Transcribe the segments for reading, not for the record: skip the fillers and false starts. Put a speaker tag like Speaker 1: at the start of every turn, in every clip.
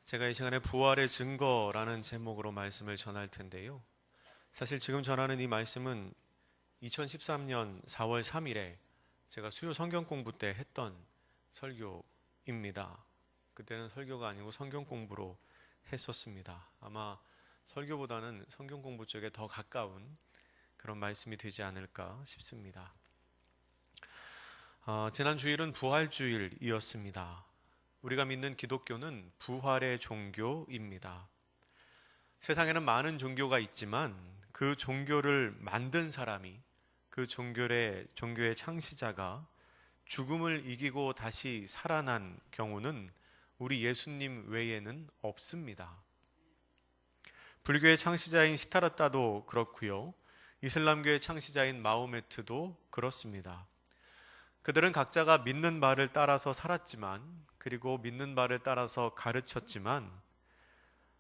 Speaker 1: 제가 이 시간에 부활의 증거라는 제목으로 말씀을 전할 텐데요. 사실 지금 전하는 이 말씀은 2013년 4월 3일에 제가 수요 성경 공부 때 했던 설교입니다. 그때는 설교가 아니고 성경 공부로 했었습니다. 아마 설교보다는 성경 공부 쪽에 더 가까운 그런 말씀이 되지 않을까 싶습니다. 지난 주일은 부활주일이었습니다. 우리가 믿는 기독교는 부활의 종교입니다. 세상에는 많은 종교가 있지만 그 종교를 만든 사람이, 그 종교의 창시자가 죽음을 이기고 다시 살아난 경우는 우리 예수님 외에는 없습니다. 불교의 창시자인 시타르타도 그렇고요. 이슬람교의 창시자인 마호메트도 그렇습니다. 그들은 각자가 믿는 바를 따라서 살았지만, 그리고 믿는 바를 따라서 가르쳤지만,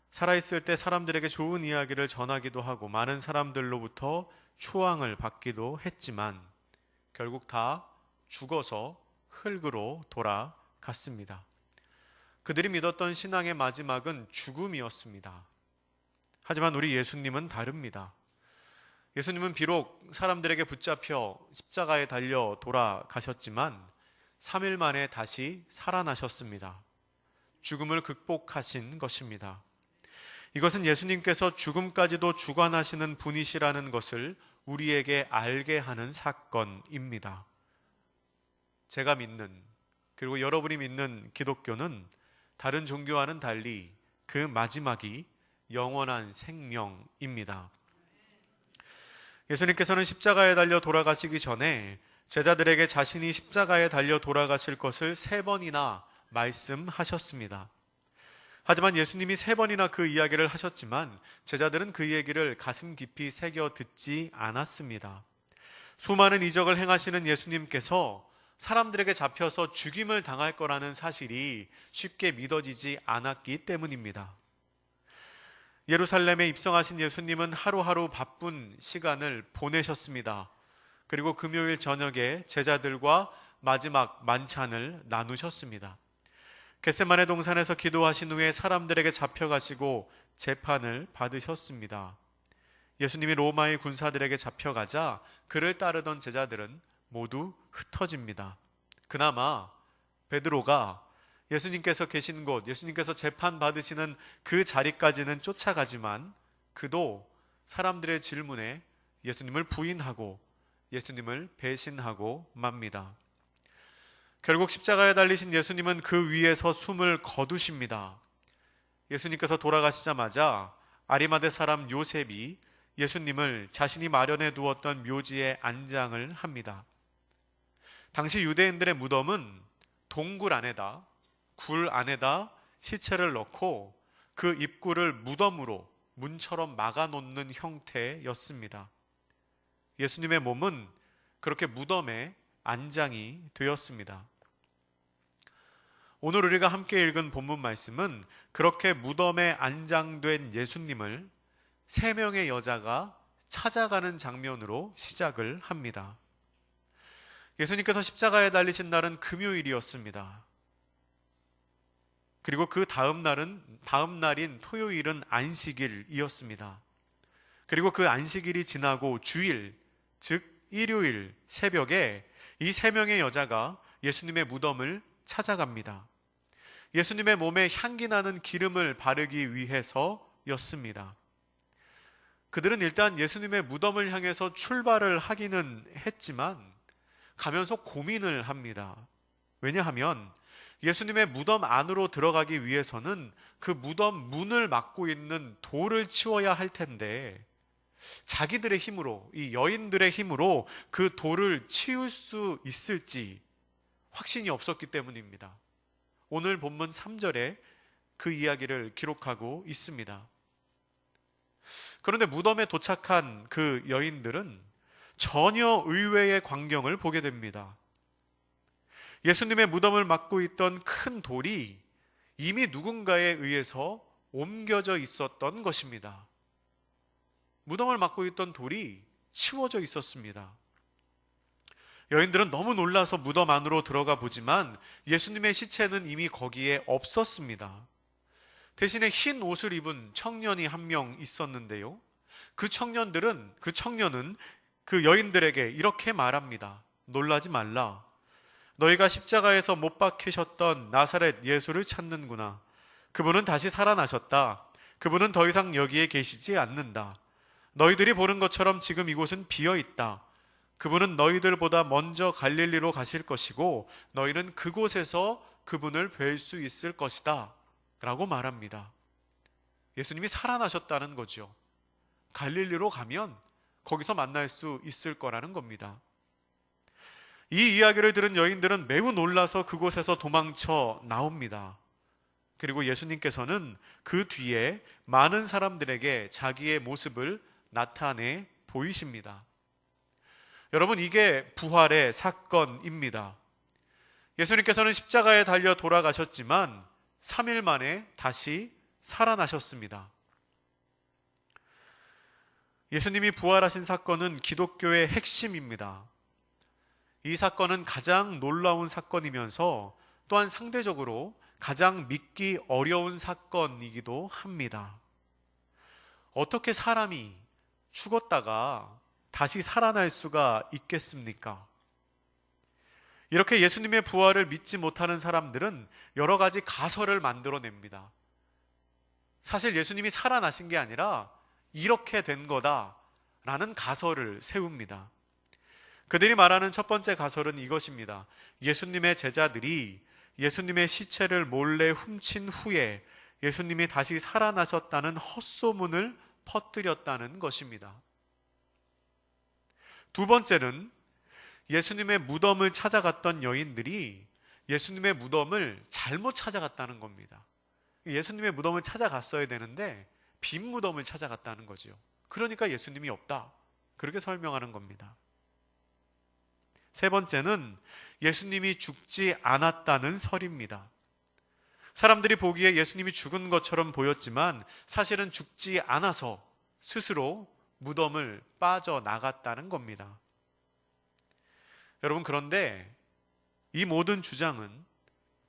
Speaker 1: 살아있을 때 사람들에게 좋은 이야기를 전하기도 하고 많은 사람들로부터 추앙을 받기도 했지만 결국 다 죽어서 흙으로 돌아갔습니다. 그들이 믿었던 신앙의 마지막은 죽음이었습니다. 하지만 우리 예수님은 다릅니다. 예수님은 비록 사람들에게 붙잡혀 십자가에 달려 돌아가셨지만 3일 만에 다시 살아나셨습니다. 죽음을 극복하신 것입니다. 이것은 예수님께서 죽음까지도 주관하시는 분이시라는 것을 우리에게 알게 하는 사건입니다. 제가 믿는, 그리고 여러분이 믿는 기독교는 다른 종교와는 달리 그 마지막이 영원한 생명입니다. 예수님께서는 십자가에 달려 돌아가시기 전에 제자들에게 자신이 십자가에 달려 돌아가실 것을 3번이나 말씀하셨습니다. 하지만 예수님이 3번이나 그 이야기를 하셨지만 제자들은 그 얘기를 가슴 깊이 새겨 듣지 않았습니다. 수많은 이적을 행하시는 예수님께서 사람들에게 잡혀서 죽임을 당할 거라는 사실이 쉽게 믿어지지 않았기 때문입니다. 예루살렘에 입성하신 예수님은 하루하루 바쁜 시간을 보내셨습니다. 그리고 금요일 저녁에 제자들과 마지막 만찬을 나누셨습니다. 겟세마네 동산에서 기도하신 후에 사람들에게 잡혀가시고 재판을 받으셨습니다. 예수님이 로마의 군사들에게 잡혀가자 그를 따르던 제자들은 모두 흩어집니다. 그나마 베드로가 예수님께서 계신 곳, 예수님께서 재판받으시는 그 자리까지는 쫓아가지만 그도 사람들의 질문에 예수님을 부인하고 예수님을 배신하고 맙니다. 결국 십자가에 달리신 예수님은 그 위에서 숨을 거두십니다. 예수님께서 돌아가시자마자 아리마대 사람 요셉이 예수님을 자신이 마련해 두었던 묘지에 안장을 합니다. 당시 유대인들의 무덤은 동굴 안에다, 굴 안에다 시체를 넣고 그 입구를 무덤으로 문처럼 막아놓는 형태였습니다. 예수님의 몸은 그렇게 무덤에 안장이 되었습니다. 오늘 우리가 함께 읽은 본문 말씀은 그렇게 무덤에 안장된 예수님을 3명의 여자가 찾아가는 장면으로 시작을 합니다. 예수님께서 십자가에 달리신 날은 금요일이었습니다. 그리고 그 다음 날인 토요일은 안식일이었습니다. 그리고 그 안식일이 지나고 주일, 즉 일요일 새벽에 이 3명의 여자가 예수님의 무덤을 찾아갑니다. 예수님의 몸에 향기 나는 기름을 바르기 위해서였습니다. 그들은 일단 예수님의 무덤을 향해서 출발을 하기는 했지만 가면서 고민을 합니다. 왜냐하면 예수님의 무덤 안으로 들어가기 위해서는 그 무덤 문을 막고 있는 돌을 치워야 할 텐데 자기들의 힘으로, 이 여인들의 힘으로 그 돌을 치울 수 있을지 확신이 없었기 때문입니다. 오늘 본문 3절에 그 이야기를 기록하고 있습니다. 그런데 무덤에 도착한 그 여인들은 전혀 의외의 광경을 보게 됩니다. 예수님의 무덤을 막고 있던 큰 돌이 이미 누군가에 의해서 옮겨져 있었던 것입니다. 무덤을 막고 있던 돌이 치워져 있었습니다. 여인들은 너무 놀라서 무덤 안으로 들어가 보지만 예수님의 시체는 이미 거기에 없었습니다. 대신에 흰 옷을 입은 청년이 한 명 있었는데요. 그 청년은 그 여인들에게 이렇게 말합니다. 놀라지 말라. 너희가 십자가에서 못 박히셨던 나사렛 예수를 찾는구나. 그분은 다시 살아나셨다. 그분은 더 이상 여기에 계시지 않는다. 너희들이 보는 것처럼 지금 이곳은 비어 있다. 그분은 너희들보다 먼저 갈릴리로 가실 것이고 너희는 그곳에서 그분을 뵐 수 있을 것이다. 라고 말합니다. 예수님이 살아나셨다는 거죠. 갈릴리로 가면 거기서 만날 수 있을 거라는 겁니다. 이 이야기를 들은 여인들은 매우 놀라서 그곳에서 도망쳐 나옵니다. 그리고 예수님께서는 그 뒤에 많은 사람들에게 자기의 모습을 나타내 보이십니다. 여러분, 이게 부활의 사건입니다. 예수님께서는 십자가에 달려 돌아가셨지만 3일 만에 다시 살아나셨습니다. 예수님이 부활하신 사건은 기독교의 핵심입니다. 이 사건은 가장 놀라운 사건이면서 또한 상대적으로 가장 믿기 어려운 사건이기도 합니다. 어떻게 사람이 죽었다가 다시 살아날 수가 있겠습니까? 이렇게 예수님의 부활을 믿지 못하는 사람들은 여러 가지 가설을 만들어냅니다. 사실 예수님이 살아나신 게 아니라 이렇게 된 거다라는 가설을 세웁니다. 그들이 말하는 첫 번째 가설은 이것입니다. 예수님의 제자들이 예수님의 시체를 몰래 훔친 후에 예수님이 다시 살아나셨다는 헛소문을 퍼뜨렸다는 것입니다. 두 번째는 예수님의 무덤을 찾아갔던 여인들이 예수님의 무덤을 잘못 찾아갔다는 겁니다. 예수님의 무덤을 찾아갔어야 되는데 빈 무덤을 찾아갔다는 거죠. 그러니까 예수님이 없다. 그렇게 설명하는 겁니다. 세 번째는 예수님이 죽지 않았다는 설입니다. 사람들이 보기에 예수님이 죽은 것처럼 보였지만 사실은 죽지 않아서 스스로 무덤을 빠져나갔다는 겁니다. 여러분, 그런데 이 모든 주장은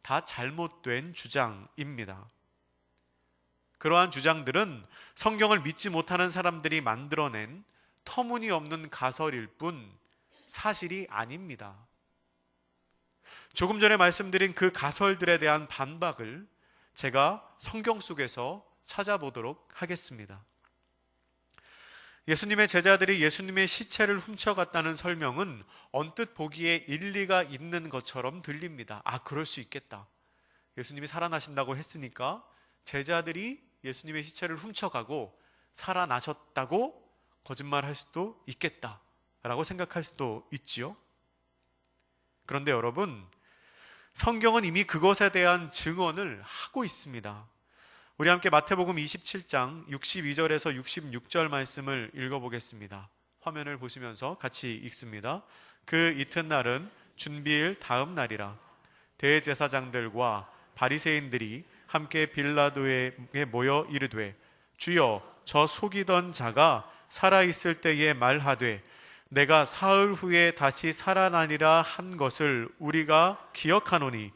Speaker 1: 다 잘못된 주장입니다. 그러한 주장들은 성경을 믿지 못하는 사람들이 만들어낸 터무니없는 가설일 뿐 사실이 아닙니다. 조금 전에 말씀드린 그 가설들에 대한 반박을 제가 성경 속에서 찾아보도록 하겠습니다. 예수님의 제자들이 예수님의 시체를 훔쳐갔다는 설명은 언뜻 보기에 일리가 있는 것처럼 들립니다. 아, 그럴 수 있겠다. 예수님이 살아나신다고 했으니까 제자들이 예수님의 시체를 훔쳐가고 살아나셨다고 거짓말할 수도 있겠다라고 생각할 수도 있지요. 그런데 여러분, 성경은 이미 그것에 대한 증언을 하고 있습니다. 우리 함께 마태복음 27장 62절에서 66절 말씀을 읽어보겠습니다. 화면을 보시면서 같이 읽습니다. 그 이튿날은 준비일 다음 날이라. 대제사장들과 바리새인들이 함께 빌라도에 모여 이르되, 주여, 저 속이던 자가 살아있을 때에 말하되 내가 사흘 후에 다시 살아나리라 한 것을 우리가 기억하노니,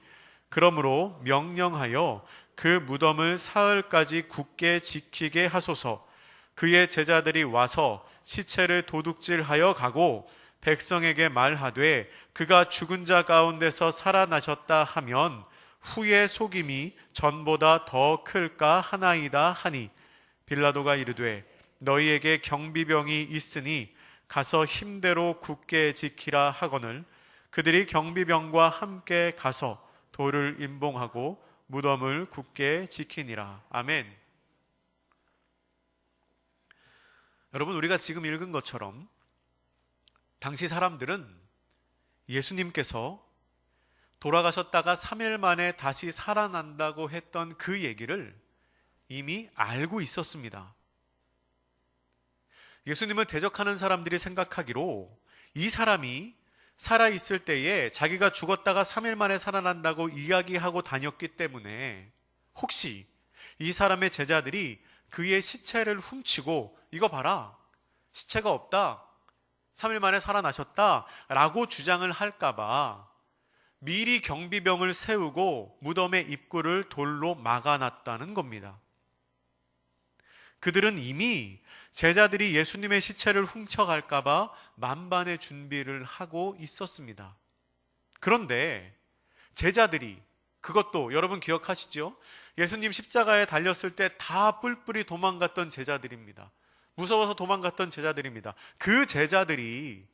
Speaker 1: 그러므로 명령하여 그 무덤을 사흘까지 굳게 지키게 하소서. 그의 제자들이 와서 시체를 도둑질하여 가고 백성에게 말하되 그가 죽은 자 가운데서 살아나셨다 하면 후의 속임이 전보다 더 클까 하나이다 하니, 빌라도가 이르되 너희에게 경비병이 있으니 가서 힘대로 굳게 지키라 하거늘, 그들이 경비병과 함께 가서 돌을 임봉하고 무덤을 굳게 지키니라. 아멘. 여러분, 우리가 지금 읽은 것처럼 당시 사람들은 예수님께서 돌아가셨다가 3일 만에 다시 살아난다고 했던 그 얘기를 이미 알고 있었습니다. 예수님을 대적하는 사람들이 생각하기로 이 사람이 살아있을 때에 자기가 죽었다가 3일 만에 살아난다고 이야기하고 다녔기 때문에 혹시 이 사람의 제자들이 그의 시체를 훔치고 이거 봐라, 시체가 없다, 3일 만에 살아나셨다 라고 주장을 할까봐 미리 경비병을 세우고 무덤의 입구를 돌로 막아놨다는 겁니다. 그들은 이미 제자들이 예수님의 시체를 훔쳐갈까봐 만반의 준비를 하고 있었습니다. 그런데 제자들이, 그것도 여러분 기억하시죠? 예수님 십자가에 달렸을 때 다 뿔뿔이 도망갔던 제자들입니다. 무서워서 도망갔던 제자들입니다. 그 제자들이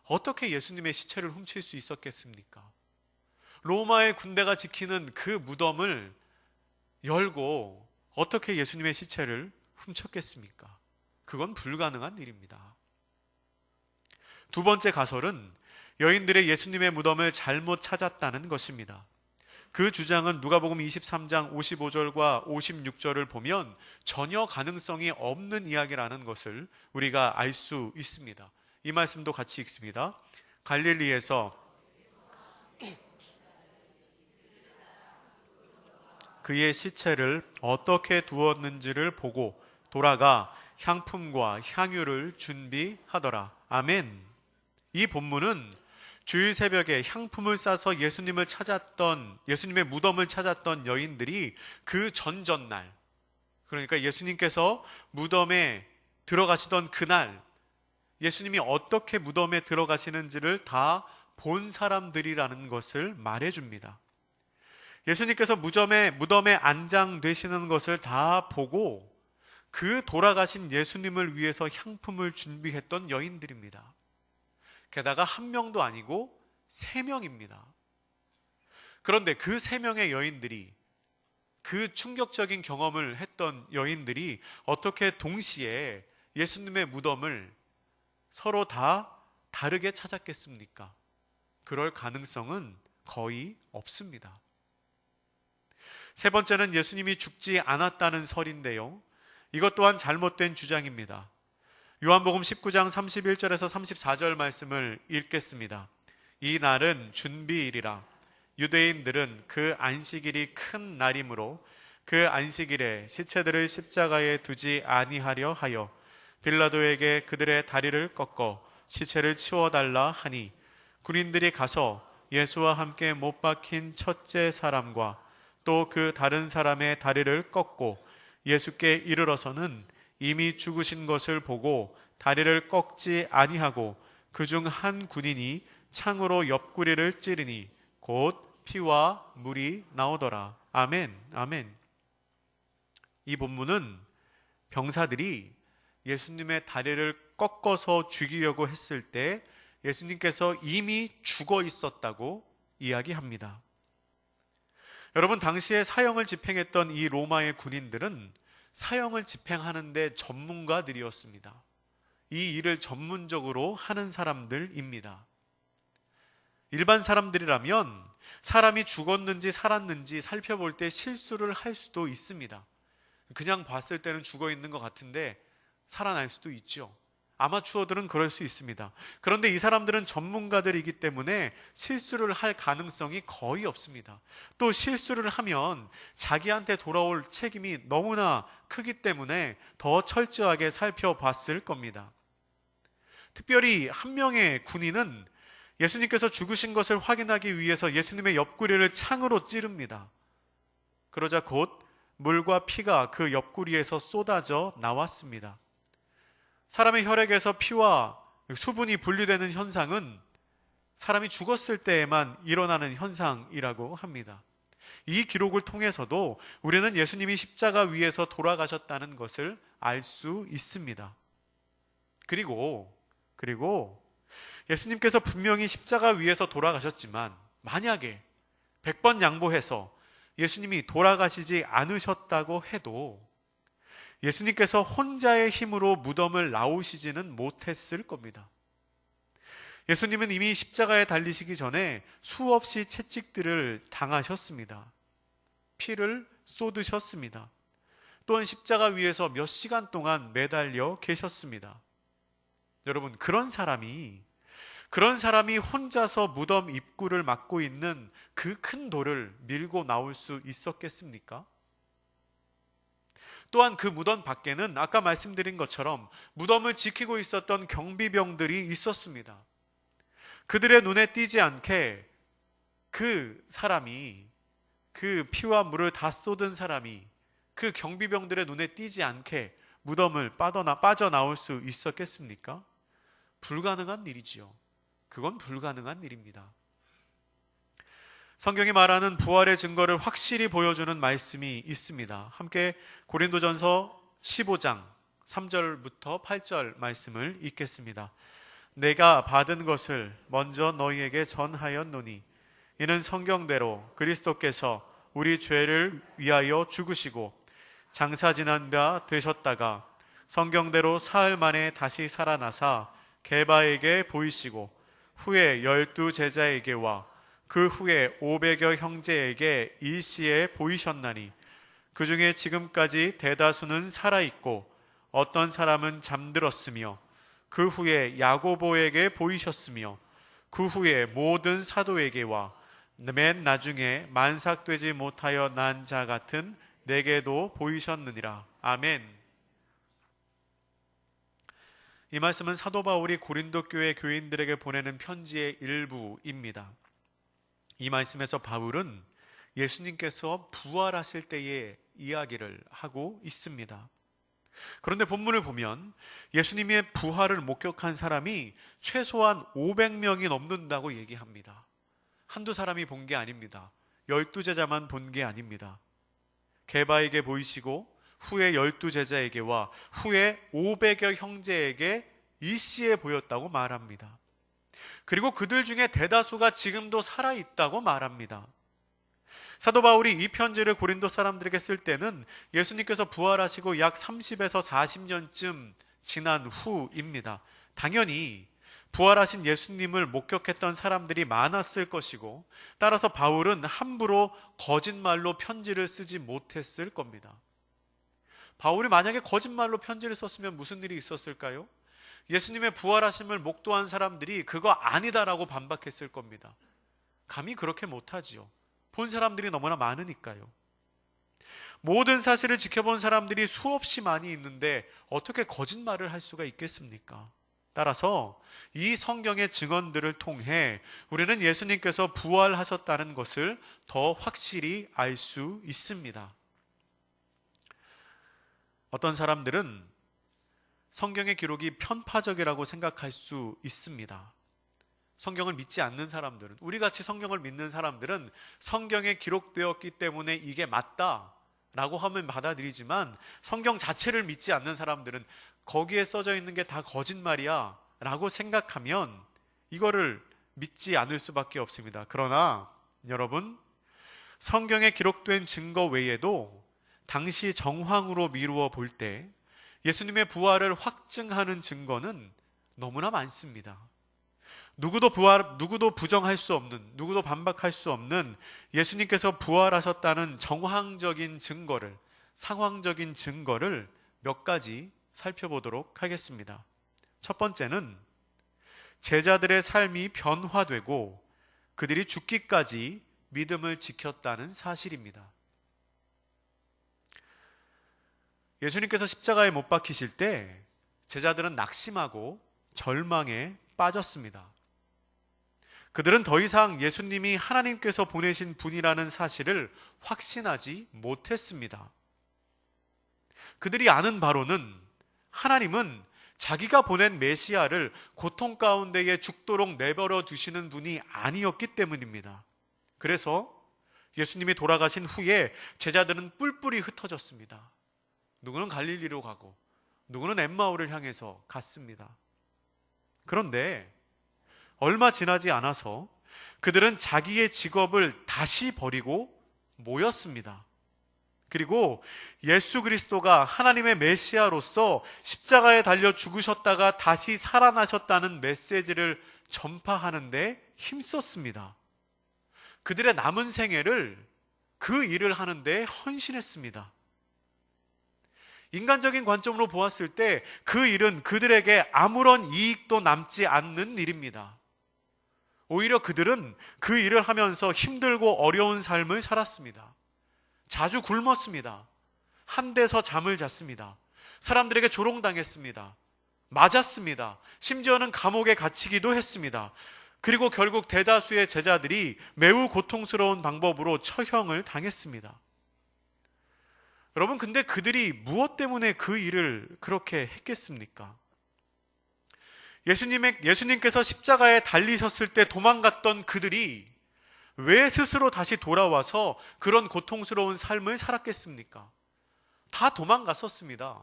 Speaker 1: 어떻게 예수님의 시체를 훔칠 수 있었겠습니까? 로마의 군대가 지키는 그 무덤을 열고 어떻게 예수님의 시체를 훔쳤겠습니까? 그건 불가능한 일입니다. 두 번째 가설은 여인들의 예수님의 무덤을 잘못 찾았다는 것입니다. 그 주장은 누가복음 23장 55절과 56절을 보면 전혀 가능성이 없는 이야기라는 것을 우리가 알 수 있습니다. 이 말씀도 같이 읽습니다. 갈릴리에서 그의 시체를 어떻게 두었는지를 보고 돌아가 향품과 향유를 준비하더라. 아멘. 이 본문은 주일 새벽에 향품을 싸서 예수님의 무덤을 찾았던 여인들이 그 전전날, 그러니까 예수님께서 무덤에 들어가시던 그날, 예수님이 어떻게 무덤에 들어가시는지를 다 본 사람들이라는 것을 말해줍니다. 예수님께서 무덤에 안장되시는 것을 다 보고 그 돌아가신 예수님을 위해서 향품을 준비했던 여인들입니다. 게다가 한 명도 아니고 3명입니다. 그런데 그 3명의 여인들이, 그 충격적인 경험을 했던 여인들이 어떻게 동시에 예수님의 무덤을 서로 다 다르게 찾았겠습니까? 그럴 가능성은 거의 없습니다. 세 번째는 예수님이 죽지 않았다는 설인데요, 이것 또한 잘못된 주장입니다. 요한복음 19장 31절에서 34절 말씀을 읽겠습니다. 이 날은 준비일이라. 유대인들은 그 안식일이 큰 날이므로 그 안식일에 시체들을 십자가에 두지 아니하려 하여 빌라도에게 그들의 다리를 꺾어 시체를 치워달라 하니, 군인들이 가서 예수와 함께 못 박힌 첫째 사람과 또 그 다른 사람의 다리를 꺾고 예수께 이르러서는 이미 죽으신 것을 보고 다리를 꺾지 아니하고 그중 한 군인이 창으로 옆구리를 찌르니 곧 피와 물이 나오더라. 아멘, 아멘. 이 본문은 병사들이 예수님의 다리를 꺾어서 죽이려고 했을 때 예수님께서 이미 죽어 있었다고 이야기합니다. 여러분, 당시에 사형을 집행했던 이 로마의 군인들은 사형을 집행하는데 전문가들이었습니다. 이 일을 전문적으로 하는 사람들입니다. 일반 사람들이라면 사람이 죽었는지 살았는지 살펴볼 때 실수를 할 수도 있습니다. 그냥 봤을 때는 죽어 있는 것 같은데 살아날 수도 있죠. 아마추어들은 그럴 수 있습니다. 그런데 이 사람들은 전문가들이기 때문에 실수를 할 가능성이 거의 없습니다. 또 실수를 하면 자기한테 돌아올 책임이 너무나 크기 때문에 더 철저하게 살펴봤을 겁니다. 특별히 한 명의 군인은 예수님께서 죽으신 것을 확인하기 위해서 예수님의 옆구리를 창으로 찌릅니다. 그러자 곧 물과 피가 그 옆구리에서 쏟아져 나왔습니다. 사람의 혈액에서 피와 수분이 분리되는 현상은 사람이 죽었을 때에만 일어나는 현상이라고 합니다. 이 기록을 통해서도 우리는 예수님이 십자가 위에서 돌아가셨다는 것을 알 수 있습니다. 그리고 예수님께서 분명히 십자가 위에서 돌아가셨지만 만약에 100번 양보해서 예수님이 돌아가시지 않으셨다고 해도 예수님께서 혼자의 힘으로 무덤을 나오시지는 못했을 겁니다. 예수님은 이미 십자가에 달리시기 전에 수없이 채찍들을 당하셨습니다. 피를 쏟으셨습니다. 또한 십자가 위에서 몇 시간 동안 매달려 계셨습니다. 여러분, 그런 사람이 혼자서 무덤 입구를 막고 있는 그 큰 돌을 밀고 나올 수 있었겠습니까? 또한 그 무덤 밖에는 아까 말씀드린 것처럼 무덤을 지키고 있었던 경비병들이 있었습니다. 그들의 눈에 띄지 않게 그 사람이, 그 피와 물을 다 쏟은 사람이 그 경비병들의 눈에 띄지 않게 무덤을 빠져나올 수 있었겠습니까? 불가능한 일이지요. 그건 불가능한 일입니다. 성경이 말하는 부활의 증거를 확실히 보여주는 말씀이 있습니다. 함께 고린도전서 15장 3절부터 8절 말씀을 읽겠습니다. 내가 받은 것을 먼저 너희에게 전하였노니 이는 성경대로 그리스도께서 우리 죄를 위하여 죽으시고 장사 지난 바 되셨다가 성경대로 사흘 만에 다시 살아나사 게바에게 보이시고 후에 12 제자에게와 그 후에 500여 형제에게 일시에 보이셨나니 그 중에 지금까지 대다수는 살아있고 어떤 사람은 잠들었으며 그 후에 야고보에게 보이셨으며 그 후에 모든 사도에게와 맨 나중에 만삭되지 못하여 난 자 같은 내게도 보이셨느니라. 아멘. 이 말씀은 사도 바울이 고린도 교회 교인들에게 보내는 편지의 일부입니다. 이 말씀에서 바울은 예수님께서 부활하실 때의 이야기를 하고 있습니다. 그런데 본문을 보면 예수님의 부활을 목격한 사람이 최소한 500명이 넘는다고 얘기합니다. 한두 사람이 본 게 아닙니다. 12 제자만 본 게 아닙니다. 게바에게 보이시고 후에 12 제자에게와 후에 500여 형제에게 일시에 보였다고 말합니다. 그리고 그들 중에 대다수가 지금도 살아있다고 말합니다. 사도 바울이 이 편지를 고린도 사람들에게 쓸 때는 예수님께서 부활하시고 약 30에서 40년쯤 지난 후입니다. 당연히 부활하신 예수님을 목격했던 사람들이 많았을 것이고 따라서 바울은 함부로 거짓말로 편지를 쓰지 못했을 겁니다. 바울이 만약에 거짓말로 편지를 썼으면 무슨 일이 있었을까요? 예수님의 부활하심을 목도한 사람들이 그거 아니다라고 반박했을 겁니다. 감히 그렇게 못하지요. 본 사람들이 너무나 많으니까요. 모든 사실을 지켜본 사람들이 수없이 많이 있는데 어떻게 거짓말을 할 수가 있겠습니까? 따라서 이 성경의 증언들을 통해 우리는 예수님께서 부활하셨다는 것을 더 확실히 알 수 있습니다. 어떤 사람들은 성경의 기록이 편파적이라고 생각할 수 있습니다. 성경을 믿지 않는 사람들은, 우리같이 성경을 믿는 사람들은 성경에 기록되었기 때문에 이게 맞다라고 하면 받아들이지만 성경 자체를 믿지 않는 사람들은 거기에 써져 있는 게 다 거짓말이야 라고 생각하면 이거를 믿지 않을 수밖에 없습니다. 그러나 여러분, 성경에 기록된 증거 외에도 당시 정황으로 미루어 볼 때 예수님의 부활을 확증하는 증거는 너무나 많습니다. 누구도 부정할 수 없는, 누구도 반박할 수 없는 예수님께서 부활하셨다는 정황적인 증거를, 상황적인 증거를 몇 가지 살펴보도록 하겠습니다. 첫 번째는 제자들의 삶이 변화되고 그들이 죽기까지 믿음을 지켰다는 사실입니다. 예수님께서 십자가에 못 박히실 때 제자들은 낙심하고 절망에 빠졌습니다. 그들은 더 이상 예수님이 하나님께서 보내신 분이라는 사실을 확신하지 못했습니다. 그들이 아는 바로는 하나님은 자기가 보낸 메시아를 고통 가운데에 죽도록 내버려 두시는 분이 아니었기 때문입니다. 그래서 예수님이 돌아가신 후에 제자들은 뿔뿔이 흩어졌습니다. 누구는 갈릴리로 가고 누구는 엠마오를 향해서 갔습니다. 그런데 얼마 지나지 않아서 그들은 자기의 직업을 다시 버리고 모였습니다. 그리고 예수 그리스도가 하나님의 메시아로서 십자가에 달려 죽으셨다가 다시 살아나셨다는 메시지를 전파하는데 힘썼습니다. 그들의 남은 생애를 그 일을 하는데 헌신했습니다. 인간적인 관점으로 보았을 때 그 일은 그들에게 아무런 이익도 남지 않는 일입니다. 오히려 그들은 그 일을 하면서 힘들고 어려운 삶을 살았습니다. 자주 굶었습니다. 한데서 잠을 잤습니다. 사람들에게 조롱당했습니다. 맞았습니다. 심지어는 감옥에 갇히기도 했습니다. 그리고 결국 대다수의 제자들이 매우 고통스러운 방법으로 처형을 당했습니다. 여러분, 근데 그들이 무엇 때문에 그 일을 그렇게 했겠습니까? 예수님께서 십자가에 달리셨을 때 도망갔던 그들이 왜 스스로 다시 돌아와서 그런 고통스러운 삶을 살았겠습니까? 다 도망갔었습니다.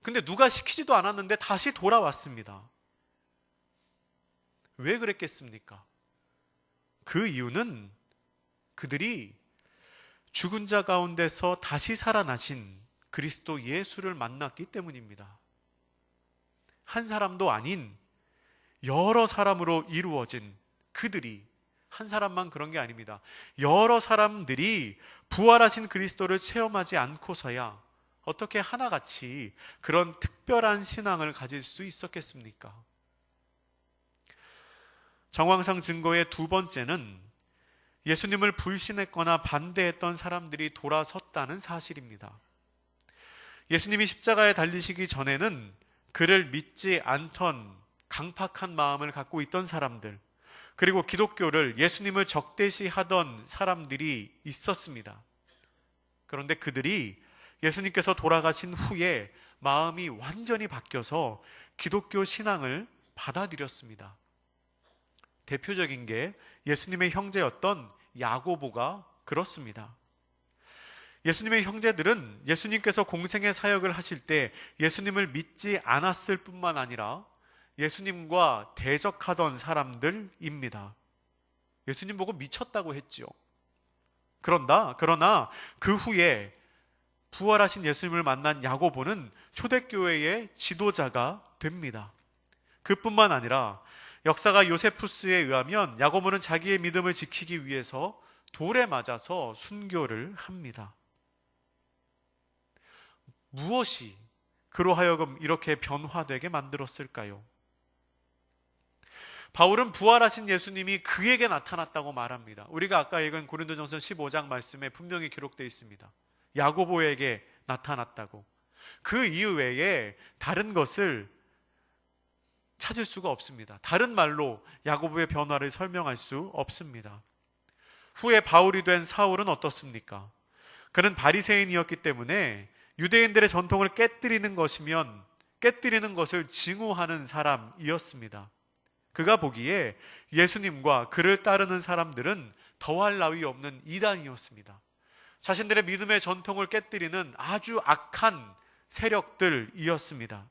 Speaker 1: 근데 누가 시키지도 않았는데 다시 돌아왔습니다. 왜 그랬겠습니까? 그 이유는 그들이 죽은 자 가운데서 다시 살아나신 그리스도 예수를 만났기 때문입니다. 한 사람도 아닌 여러 사람으로 이루어진 그들이, 한 사람만 그런 게 아닙니다. 여러 사람들이 부활하신 그리스도를 체험하지 않고서야 어떻게 하나같이 그런 특별한 신앙을 가질 수 있었겠습니까? 정황상 증거의 두 번째는 예수님을 불신했거나 반대했던 사람들이 돌아섰다는 사실입니다. 예수님이 십자가에 달리시기 전에는 그를 믿지 않던 강팍한 마음을 갖고 있던 사람들, 그리고 기독교를, 예수님을 적대시하던 사람들이 있었습니다. 그런데 그들이 예수님께서 돌아가신 후에 마음이 완전히 바뀌어서 기독교 신앙을 받아들였습니다. 대표적인 게 예수님의 형제였던 야고보가 그렇습니다. 예수님의 형제들은 예수님께서 공생의 사역을 하실 때 예수님을 믿지 않았을 뿐만 아니라 예수님과 대적하던 사람들입니다. 예수님 보고 미쳤다고 했죠. 그러나 그 후에 부활하신 예수님을 만난 야고보는 초대교회의 지도자가 됩니다. 그뿐만 아니라 역사가 요세푸스에 의하면 야고보는 자기의 믿음을 지키기 위해서 돌에 맞아서 순교를 합니다. 무엇이 그로 하여금 이렇게 변화되게 만들었을까요? 바울은 부활하신 예수님이 그에게 나타났다고 말합니다. 우리가 아까 읽은 고린도전서 15장 말씀에 분명히 기록되어 있습니다. 야고보에게 나타났다고. 그 이외에 다른 것을 찾을 수가 없습니다. 다른 말로 야고보의 변화를 설명할 수 없습니다. 후에 바울이 된 사울은 어떻습니까? 그는 바리새인이었기 때문에 유대인들의 전통을 깨뜨리는 것을 증오하는 사람이었습니다. 그가 보기에 예수님과 그를 따르는 사람들은 더할 나위 없는 이단이었습니다. 자신들의 믿음의 전통을 깨뜨리는 아주 악한 세력들이었습니다.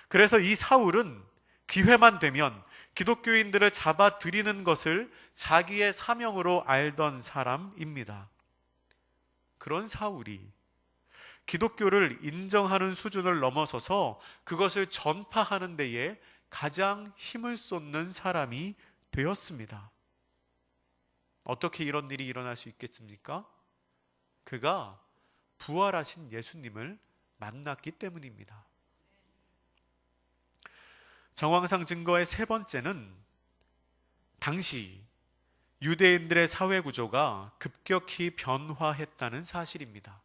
Speaker 1: 그래서 이 사울은 기회만 되면 기독교인들을 잡아들이는 것을 자기의 사명으로 알던 사람입니다. 그런 사울이 기독교를 인정하는 수준을 넘어서서 그것을 전파하는 데에 가장 힘을 쏟는 사람이 되었습니다. 어떻게 이런 일이 일어날 수 있겠습니까? 그가 부활하신 예수님을 만났기 때문입니다. 정황상 증거의 세 번째는 당시 유대인들의 사회 구조가 급격히 변화했다는 사실입니다.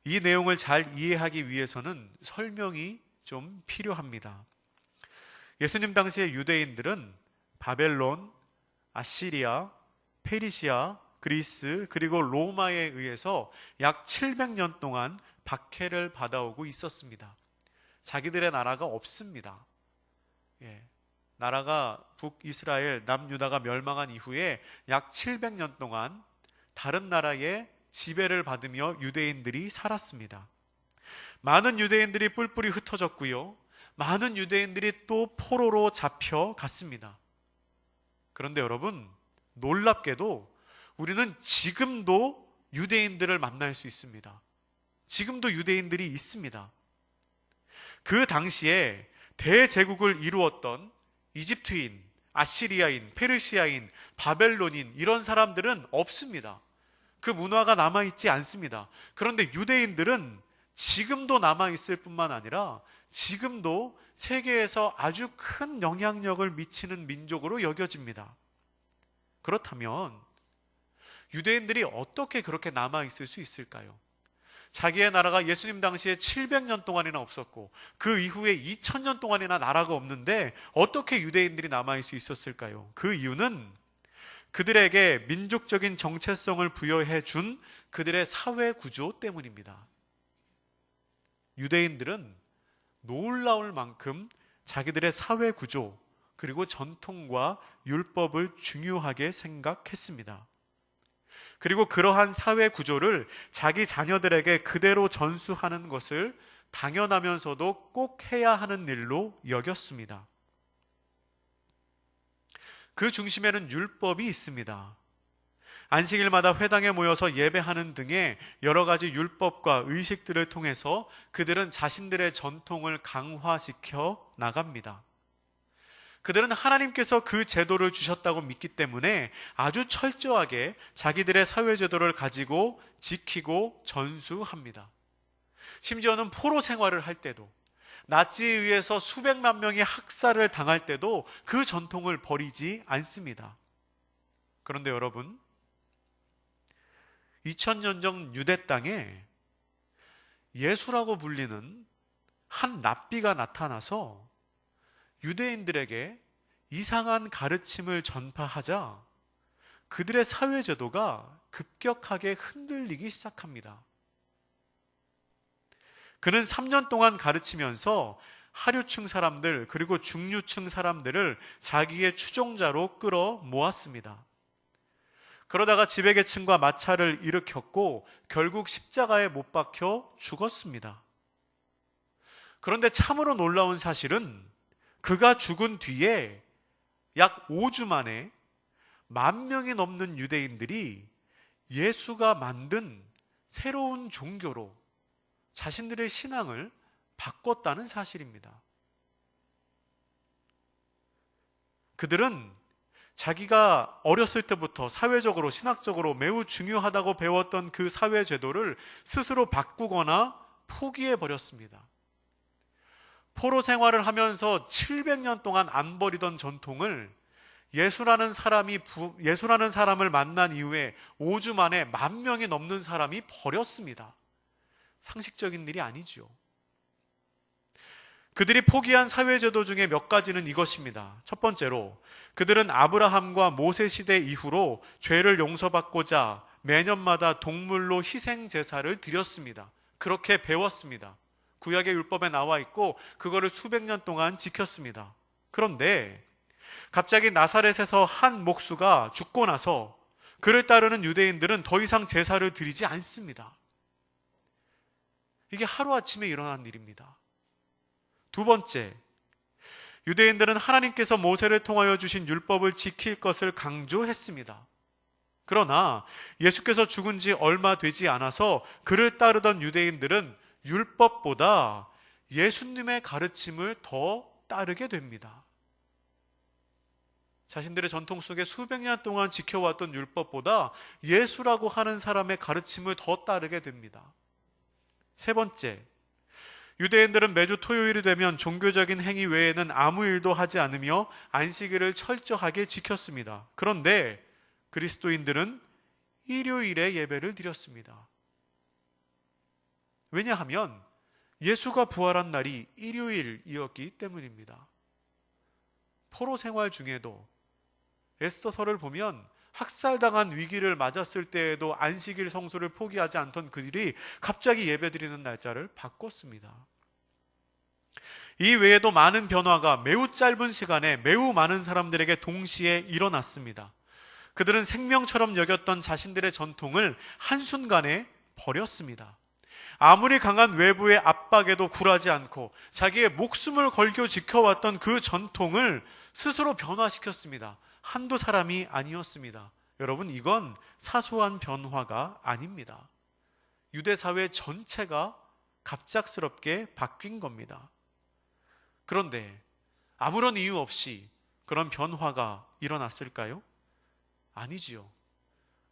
Speaker 1: 이 내용을 잘 이해하기 위해서는 설명이 좀 필요합니다. 예수님 당시의 유대인들은 바벨론, 아시리아, 페르시아, 그리스, 그리고 로마에 의해서 약 700년 동안 박해를 받아오고 있었습니다. 자기들의 나라가 없습니다. 나라가 북이스라엘, 남유다가 멸망한 이후에 약 700년 동안 다른 나라의 지배를 받으며 유대인들이 살았습니다. 많은 유대인들이 뿔뿔이 흩어졌고요. 많은 유대인들이 또 포로로 잡혀갔습니다. 그런데 여러분, 놀랍게도 우리는 지금도 유대인들을 만날 수 있습니다. 지금도 유대인들이 있습니다. 그 당시에 대제국을 이루었던 이집트인, 아시리아인, 페르시아인, 바벨론인 이런 사람들은 없습니다. 그 문화가 남아있지 않습니다. 그런데 유대인들은 지금도 남아있을 뿐만 아니라 지금도 세계에서 아주 큰 영향력을 미치는 민족으로 여겨집니다. 그렇다면 유대인들이 어떻게 그렇게 남아있을 수 있을까요? 자기의 나라가 예수님 당시에 700년 동안이나 없었고 그 이후에 2000년 동안이나 나라가 없는데 어떻게 유대인들이 남아있을 수 있었을까요? 그 이유는 그들에게 민족적인 정체성을 부여해 준 그들의 사회 구조 때문입니다. 유대인들은 놀라울 만큼 자기들의 사회 구조 그리고 전통과 율법을 중요하게 생각했습니다. 그리고 그러한 사회 구조를 자기 자녀들에게 그대로 전수하는 것을 당연하면서도 꼭 해야 하는 일로 여겼습니다. 그 중심에는 율법이 있습니다. 안식일마다 회당에 모여서 예배하는 등의 여러 가지 율법과 의식들을 통해서 그들은 자신들의 전통을 강화시켜 나갑니다. 그들은 하나님께서 그 제도를 주셨다고 믿기 때문에 아주 철저하게 자기들의 사회제도를 가지고 지키고 전수합니다. 심지어는 포로 생활을 할 때도, 나치에 의해서 수백만 명이 학살을 당할 때도 그 전통을 버리지 않습니다. 그런데 여러분, 2000년 전 유대 땅에 예수라고 불리는 한 랍비가 나타나서 유대인들에게 이상한 가르침을 전파하자 그들의 사회제도가 급격하게 흔들리기 시작합니다. 그는 3년 동안 가르치면서 하류층 사람들 그리고 중류층 사람들을 자기의 추종자로 끌어 모았습니다. 그러다가 지배계층과 마찰을 일으켰고 결국 십자가에 못 박혀 죽었습니다. 그런데 참으로 놀라운 사실은 그가 죽은 뒤에 약 5주 만에 10,000명이 넘는 유대인들이 예수가 만든 새로운 종교로 자신들의 신앙을 바꿨다는 사실입니다. 그들은 자기가 어렸을 때부터 사회적으로, 신학적으로 매우 중요하다고 배웠던 그 사회 제도를 스스로 바꾸거나 포기해 버렸습니다. 포로 생활을 하면서 700년 동안 안 버리던 전통을 예수라는 사람을 만난 이후에 5주 만에 10,000명이 넘는 사람이 버렸습니다. 상식적인 일이 아니죠. 그들이 포기한 사회제도 중에 몇 가지는 이것입니다. 첫 번째로, 그들은 아브라함과 모세 시대 이후로 죄를 용서받고자 매년마다 동물로 희생제사를 드렸습니다. 그렇게 배웠습니다. 구약의 율법에 나와 있고 그거를 수백 년 동안 지켰습니다. 그런데 갑자기 나사렛에서 한 목수가 죽고 나서 그를 따르는 유대인들은 더 이상 제사를 드리지 않습니다. 이게 하루아침에 일어난 일입니다. 두 번째, 유대인들은 하나님께서 모세를 통하여 주신 율법을 지킬 것을 강조했습니다. 그러나 예수께서 죽은 지 얼마 되지 않아서 그를 따르던 유대인들은 율법보다 예수님의 가르침을 더 따르게 됩니다. 자신들의 전통 속에 수백 년 동안 지켜왔던 율법보다 예수라고 하는 사람의 가르침을 더 따르게 됩니다. 세 번째, 유대인들은 매주 토요일이 되면 종교적인 행위 외에는 아무 일도 하지 않으며 안식일을 철저하게 지켰습니다. 그런데 그리스도인들은 일요일에 예배를 드렸습니다. 왜냐하면 예수가 부활한 날이 일요일이었기 때문입니다. 포로 생활 중에도 에스더서를 보면 학살당한 위기를 맞았을 때에도 안식일 성수를 포기하지 않던 그들이 갑자기 예배드리는 날짜를 바꿨습니다. 이 외에도 많은 변화가 매우 짧은 시간에 매우 많은 사람들에게 동시에 일어났습니다. 그들은 생명처럼 여겼던 자신들의 전통을 한순간에 버렸습니다. 아무리 강한 외부의 압박에도 굴하지 않고 자기의 목숨을 걸고 지켜왔던 그 전통을 스스로 변화시켰습니다. 한두 사람이 아니었습니다. 여러분, 이건 사소한 변화가 아닙니다. 유대 사회 전체가 갑작스럽게 바뀐 겁니다. 그런데 아무런 이유 없이 그런 변화가 일어났을까요? 아니지요.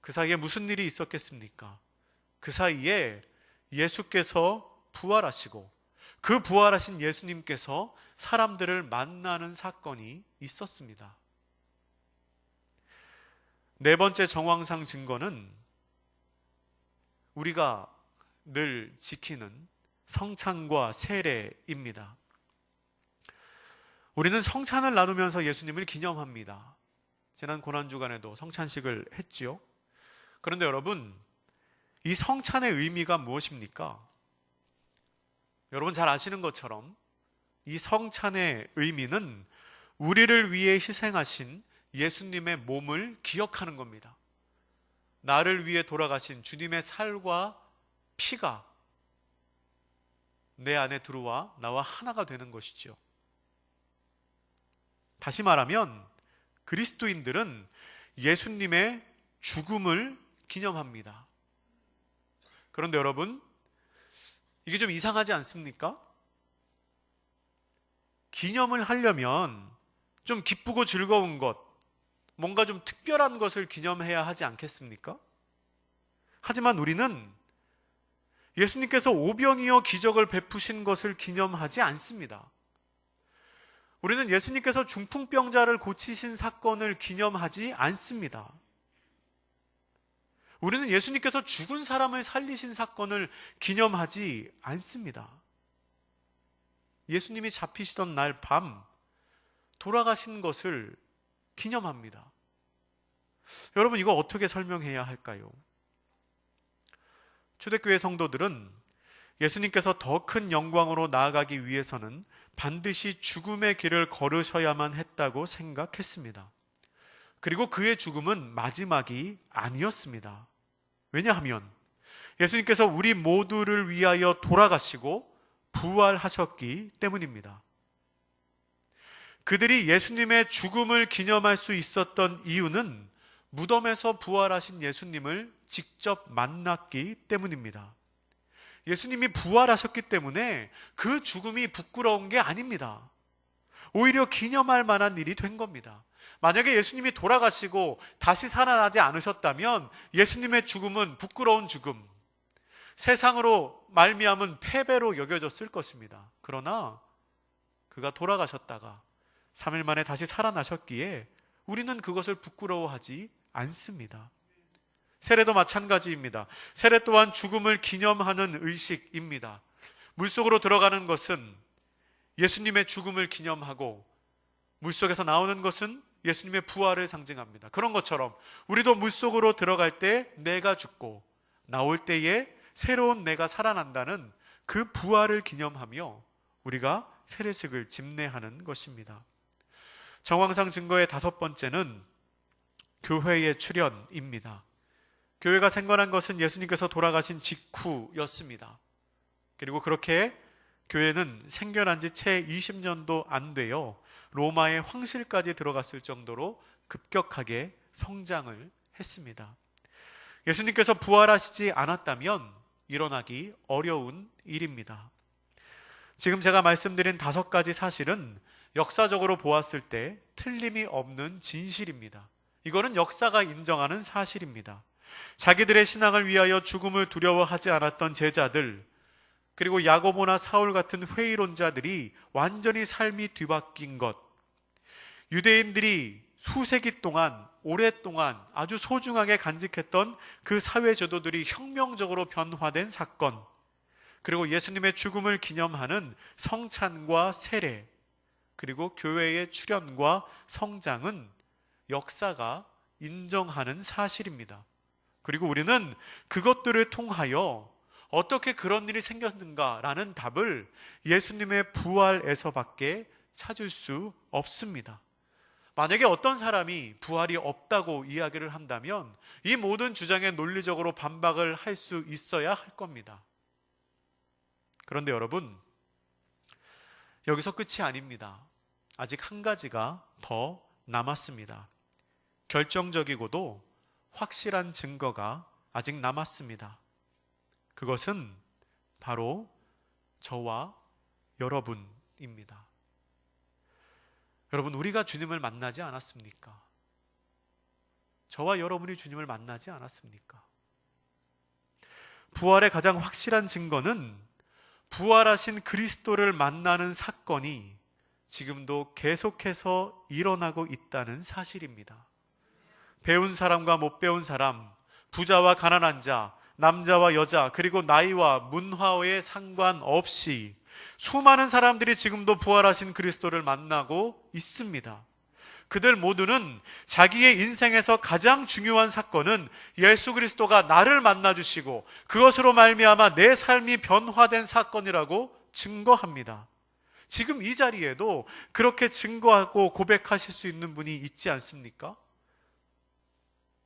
Speaker 1: 그 사이에 무슨 일이 있었겠습니까? 그 사이에 예수께서 부활하시고 그 부활하신 예수님께서 사람들을 만나는 사건이 있었습니다. 네 번째 정황상 증거는 우리가 늘 지키는 성찬과 세례입니다. 우리는 성찬을 나누면서 예수님을 기념합니다. 지난 고난주간에도 성찬식을 했지요. 그런데 여러분, 이 성찬의 의미가 무엇입니까? 여러분 잘 아시는 것처럼 이 성찬의 의미는 우리를 위해 희생하신 예수님의 몸을 기억하는 겁니다. 나를 위해 돌아가신 주님의 살과 피가 내 안에 들어와 나와 하나가 되는 것이죠. 다시 말하면 그리스도인들은 예수님의 죽음을 기념합니다. 그런데 여러분, 이게 좀 이상하지 않습니까? 기념을 하려면 좀 기쁘고 즐거운 것, 뭔가 좀 특별한 것을 기념해야 하지 않겠습니까? 하지만 우리는 예수님께서 오병이어 기적을 베푸신 것을 기념하지 않습니다. 우리는 예수님께서 중풍병자를 고치신 사건을 기념하지 않습니다. 우리는 예수님께서 죽은 사람을 살리신 사건을 기념하지 않습니다. 예수님이 잡히시던 날 밤 돌아가신 것을 기념합니다. 여러분, 이거 어떻게 설명해야 할까요? 초대교회 성도들은 예수님께서 더 큰 영광으로 나아가기 위해서는 반드시 죽음의 길을 걸으셔야만 했다고 생각했습니다. 그리고 그의 죽음은 마지막이 아니었습니다. 왜냐하면 예수님께서 우리 모두를 위하여 돌아가시고 부활하셨기 때문입니다. 그들이 예수님의 죽음을 기념할 수 있었던 이유는 무덤에서 부활하신 예수님을 직접 만났기 때문입니다. 예수님이 부활하셨기 때문에 그 죽음이 부끄러운 게 아닙니다. 오히려 기념할 만한 일이 된 겁니다. 만약에 예수님이 돌아가시고 다시 살아나지 않으셨다면 예수님의 죽음은 부끄러운 죽음, 세상으로 말미암은 패배로 여겨졌을 것입니다. 그러나 그가 돌아가셨다가 3일 만에 다시 살아나셨기에 우리는 그것을 부끄러워하지 않습니다. 세례도 마찬가지입니다. 세례 또한 죽음을 기념하는 의식입니다. 물속으로 들어가는 것은 예수님의 죽음을 기념하고 물속에서 나오는 것은 예수님의 부활을 상징합니다. 그런 것처럼 우리도 물속으로 들어갈 때 내가 죽고 나올 때에 새로운 내가 살아난다는 그 부활을 기념하며 우리가 세례식을 집례하는 것입니다. 정황상 증거의 5번째는 교회의 출현입니다. 교회가 생겨난 것은 예수님께서 돌아가신 직후였습니다. 그리고 그렇게 교회는 생겨난 지 채 20년도 안 되어 로마의 황실까지 들어갔을 정도로 급격하게 성장을 했습니다. 예수님께서 부활하시지 않았다면 일어나기 어려운 일입니다. 지금 제가 말씀드린 5가지 사실은 역사적으로 보았을 때 틀림이 없는 진실입니다. 이거는 역사가 인정하는 사실입니다. 자기들의 신앙을 위하여 죽음을 두려워하지 않았던 제자들, 그리고 야고보나 사울 같은 회의론자들이 완전히 삶이 뒤바뀐 것, 유대인들이 수세기 동안 오랫동안 아주 소중하게 간직했던 그 사회 제도들이 혁명적으로 변화된 사건, 그리고 예수님의 죽음을 기념하는 성찬과 세례, 그리고 교회의 출현과 성장은 역사가 인정하는 사실입니다. 그리고 우리는 그것들을 통하여 어떻게 그런 일이 생겼는가라는 답을 예수님의 부활에서밖에 찾을 수 없습니다. 만약에 어떤 사람이 부활이 없다고 이야기를 한다면 이 모든 주장에 논리적으로 반박을 할 수 있어야 할 겁니다. 그런데 여러분, 여기서 끝이 아닙니다. 아직 한 가지가 더 남았습니다. 결정적이고도 확실한 증거가 아직 남았습니다. 그것은 바로 저와 여러분입니다. 여러분, 우리가 주님을 만나지 않았습니까? 저와 여러분이 주님을 만나지 않았습니까? 부활의 가장 확실한 증거는 부활하신 그리스도를 만나는 사건이 지금도 계속해서 일어나고 있다는 사실입니다. 배운 사람과 못 배운 사람, 부자와 가난한 자, 남자와 여자, 그리고 나이와 문화에 상관없이 수많은 사람들이 지금도 부활하신 그리스도를 만나고 있습니다. 그들 모두는 자기의 인생에서 가장 중요한 사건은 예수 그리스도가 나를 만나주시고 그것으로 말미암아 내 삶이 변화된 사건이라고 증거합니다. 지금 이 자리에도 그렇게 증거하고 고백하실 수 있는 분이 있지 않습니까?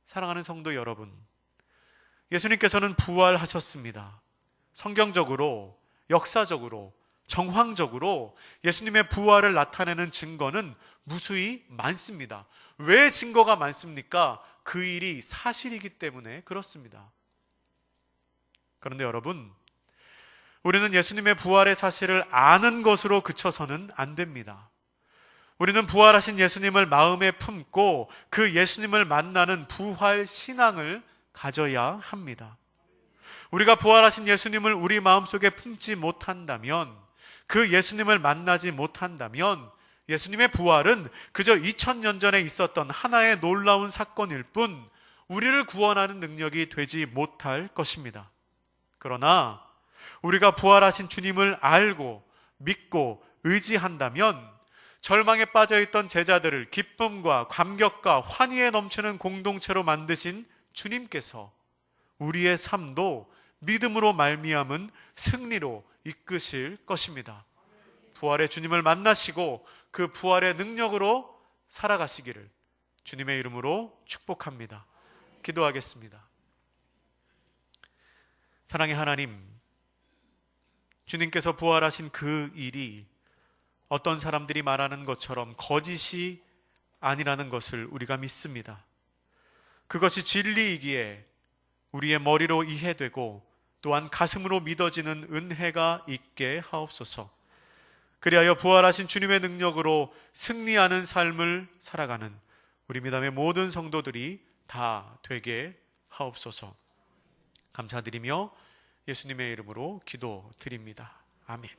Speaker 1: 사랑하는 성도 여러분, 예수님께서는 부활하셨습니다. 성경적으로, 역사적으로, 정황적으로 예수님의 부활을 나타내는 증거는 무수히 많습니다. 왜 증거가 많습니까? 그 일이 사실이기 때문에 그렇습니다. 그런데 여러분, 우리는 예수님의 부활의 사실을 아는 것으로 그쳐서는 안 됩니다. 우리는 부활하신 예수님을 마음에 품고 그 예수님을 만나는 부활 신앙을 가져야 합니다. 우리가 부활하신 예수님을 우리 마음속에 품지 못한다면, 그 예수님을 만나지 못한다면 예수님의 부활은 그저 2000년 전에 있었던 하나의 놀라운 사건일 뿐 우리를 구원하는 능력이 되지 못할 것입니다. 그러나 우리가 부활하신 주님을 알고 믿고 의지한다면 절망에 빠져있던 제자들을 기쁨과 감격과 환희에 넘치는 공동체로 만드신 주님께서 우리의 삶도 믿음으로 말미암은 승리로 이끄실 것입니다. 부활의 주님을 만나시고 그 부활의 능력으로 살아가시기를 주님의 이름으로 축복합니다. 기도하겠습니다. 사랑의 하나님, 주님께서 부활하신 그 일이 어떤 사람들이 말하는 것처럼 거짓이 아니라는 것을 우리가 믿습니다. 그것이 진리이기에 우리의 머리로 이해되고 또한 가슴으로 믿어지는 은혜가 있게 하옵소서. 그리하여 부활하신 주님의 능력으로 승리하는 삶을 살아가는 우리 미담의 모든 성도들이 다 되게 하옵소서. 감사드리며 예수님의 이름으로 기도드립니다. 아멘.